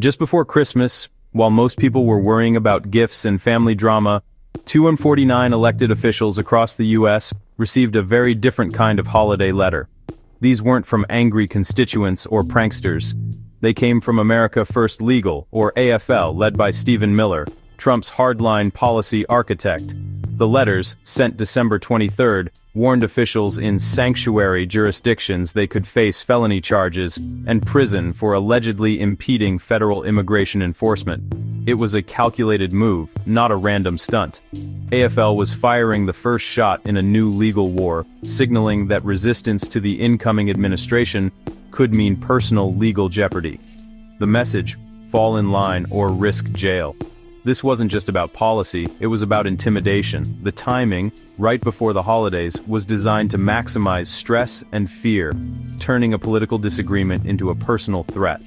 Just before Christmas, while most people were worrying about gifts and family drama, 249 elected officials across the U.S. received a very different kind of holiday letter. These weren't from angry constituents or pranksters. They came from America First Legal, or AFL, led by Stephen Miller, Trump's hardline policy architect. The letters, sent December 23, warned officials in sanctuary jurisdictions they could face felony charges and prison for allegedly impeding federal immigration enforcement. It was a calculated move, not a random stunt. AFL was firing the first shot in a new legal war, signaling that resistance to the incoming administration could mean personal legal jeopardy. The message, fall in line or risk jail. This wasn't just about policy, it was about intimidation. The timing, right before the holidays, was designed to maximize stress and fear, turning a political disagreement into a personal threat.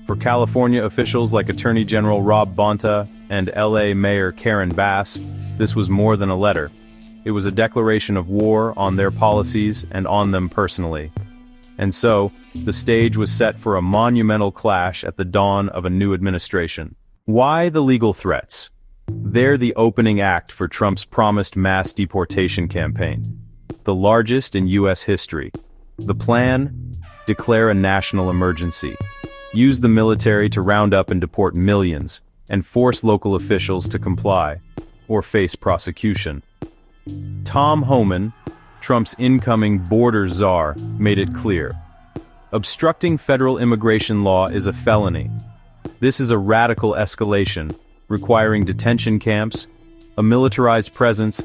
For California officials like Attorney General Rob Bonta and LA Mayor Karen Bass, this was more than a letter. It was a declaration of war on their policies and on them personally. And so, the stage was set for a monumental clash at the dawn of a new administration. Why the legal threats? They're the opening act for Trump's promised mass deportation campaign, the largest in U.S. history. The plan? Declare a national emergency. Use the military to round up and deport millions, and force local officials to comply, or face prosecution. Tom Homan, Trump's incoming border czar, made it clear. Obstructing federal immigration law is a felony. This is a radical escalation, requiring detention camps, a militarized presence,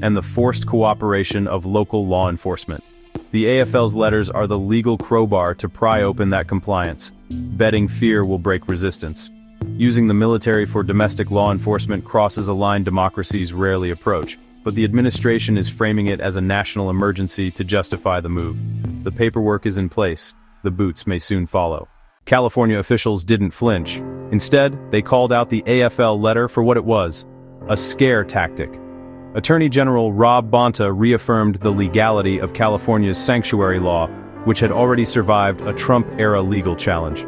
and the forced cooperation of local law enforcement. The AFL's letters are the legal crowbar to pry open that compliance. Betting fear will break resistance. Using the military for domestic law enforcement crosses a line democracies rarely approach, but the administration is framing it as a national emergency to justify the move. The paperwork is in place. The boots may soon follow. California officials didn't flinch. Instead, they called out the AFL letter for what it was, a scare tactic. Attorney General Rob Bonta reaffirmed the legality of California's sanctuary law, which had already survived a Trump-era legal challenge.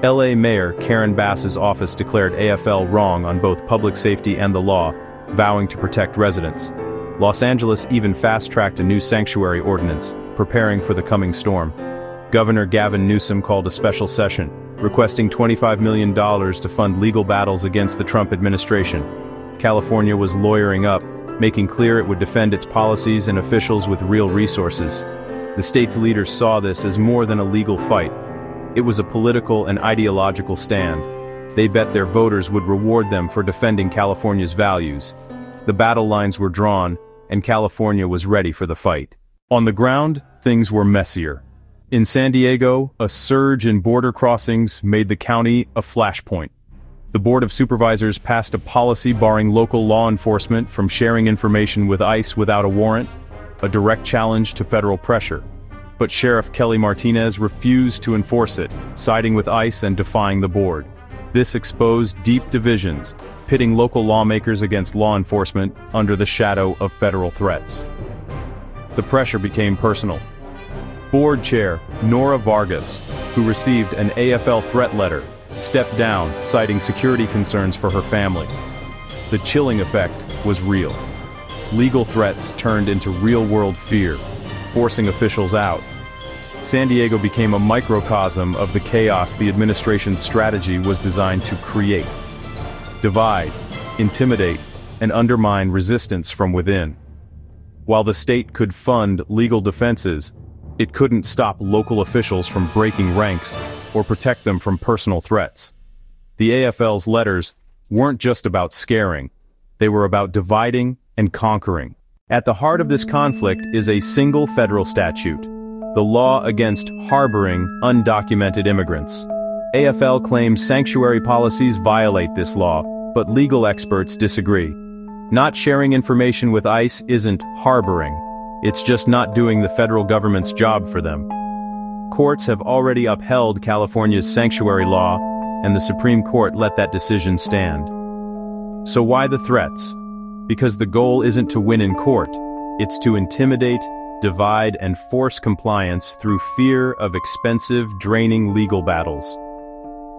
LA Mayor Karen Bass's office declared AFL wrong on both public safety and the law, vowing to protect residents. Los Angeles even fast-tracked a new sanctuary ordinance, preparing for the coming storm. Governor Gavin Newsom called a special session, requesting $25 million to fund legal battles against the Trump administration. California was lawyering up, making clear it would defend its policies and officials with real resources. The state's leaders saw this as more than a legal fight. It was a political and ideological stand. They bet their voters would reward them for defending California's values. The battle lines were drawn, and California was ready for the fight. On the ground, things were messier. In San Diego, a surge in border crossings made the county a flashpoint. The Board of Supervisors passed a policy barring local law enforcement from sharing information with ICE without a warrant, a direct challenge to federal pressure. But Sheriff Kelly Martinez refused to enforce it, siding with ICE and defying the board. This exposed deep divisions, pitting local lawmakers against law enforcement under the shadow of federal threats. The pressure became personal. Board Chair Nora Vargas, who received an AFL threat letter, stepped down, citing security concerns for her family. The chilling effect was real. Legal threats turned into real-world fear, forcing officials out. San Diego became a microcosm of the chaos the administration's strategy was designed to create. Divide, intimidate, and undermine resistance from within. While the state could fund legal defenses, it couldn't stop local officials from breaking ranks or protect them from personal threats. The AFL's letters weren't just about scaring, they were about dividing and conquering. At the heart of this conflict is a single federal statute, the law against harboring undocumented immigrants. AFL claims sanctuary policies violate this law, but legal experts disagree. Not sharing information with ICE isn't harboring. It's just not doing the federal government's job for them. Courts have already upheld California's sanctuary law, and the Supreme Court let that decision stand. So why the threats? Because the goal isn't to win in court, it's to intimidate, divide, and force compliance through fear of expensive, draining legal battles.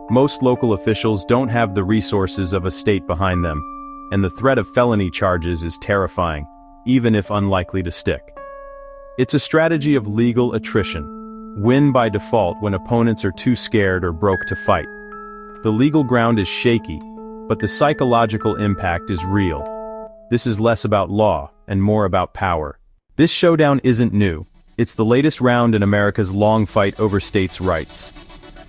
Most local officials don't have the resources of a state behind them, and the threat of felony charges is terrifying, even if unlikely to stick. It's a strategy of legal attrition. Win by default when opponents are too scared or broke to fight. The legal ground is shaky, but the psychological impact is real. This is less about law and more about power. This showdown isn't new. It's the latest round in America's long fight over states' rights.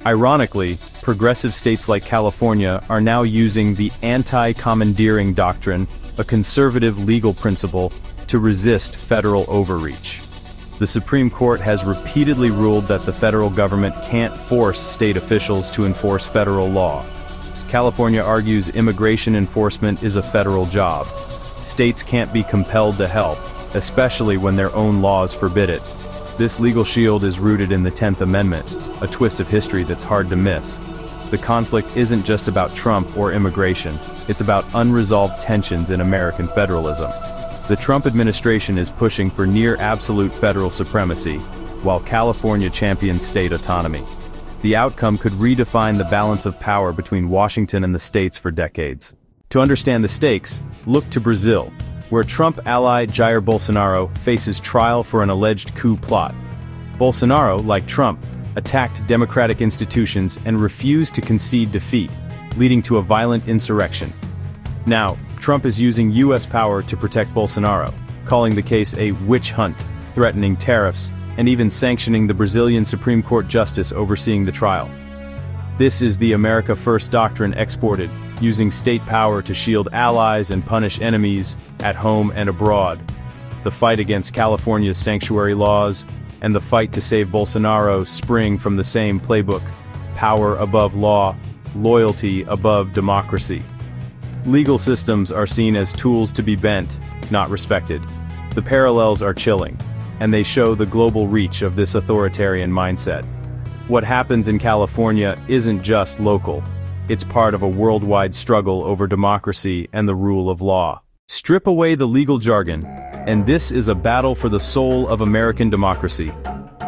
Ironically, progressive states like California are now using the anti-commandeering doctrine, a conservative legal principle, to resist federal overreach. The Supreme Court has repeatedly ruled that the federal government can't force state officials to enforce federal law. California argues immigration enforcement is a federal job. States can't be compelled to help, especially when their own laws forbid it. This legal shield is rooted in the 10th Amendment, a twist of history that's hard to miss. The conflict isn't just about Trump or immigration, it's about unresolved tensions in American federalism. The Trump administration is pushing for near-absolute federal supremacy, while California champions state autonomy. The outcome could redefine the balance of power between Washington and the states for decades. To understand the stakes, look to Brazil, where Trump ally Jair Bolsonaro faces trial for an alleged coup plot. Bolsonaro, like Trump, attacked democratic institutions and refused to concede defeat, leading to a violent insurrection. Now, Trump is using U.S. power to protect Bolsonaro, calling the case a witch hunt, threatening tariffs, and even sanctioning the Brazilian Supreme Court justice overseeing the trial. This is the America First doctrine exported, using state power to shield allies and punish enemies, at home and abroad. The fight against California's sanctuary laws, and the fight to save Bolsonaro spring from the same playbook: power above law, loyalty above democracy. Legal systems are seen as tools to be bent, not respected. The parallels are chilling, and they show the global reach of this authoritarian mindset. What happens in California isn't just local. It's part of a worldwide struggle over democracy and the rule of law. Strip away the legal jargon, and this is a battle for the soul of American democracy.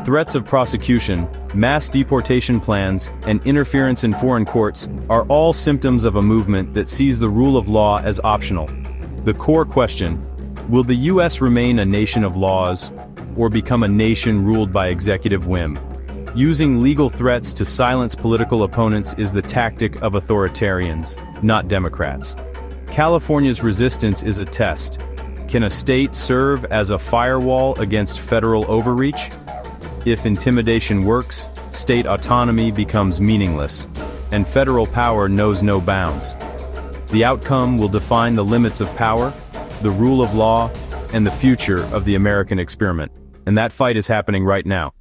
Threats of prosecution, mass deportation plans, and interference in foreign courts are all symptoms of a movement that sees the rule of law as optional. The core question: will the U.S. remain a nation of laws, or become a nation ruled by executive whim? Using legal threats to silence political opponents is the tactic of authoritarians, not Democrats. California's resistance is a test. Can a state serve as a firewall against federal overreach? If intimidation works, state autonomy becomes meaningless, and federal power knows no bounds. The outcome will define the limits of power, the rule of law, and the future of the American experiment. And that fight is happening right now.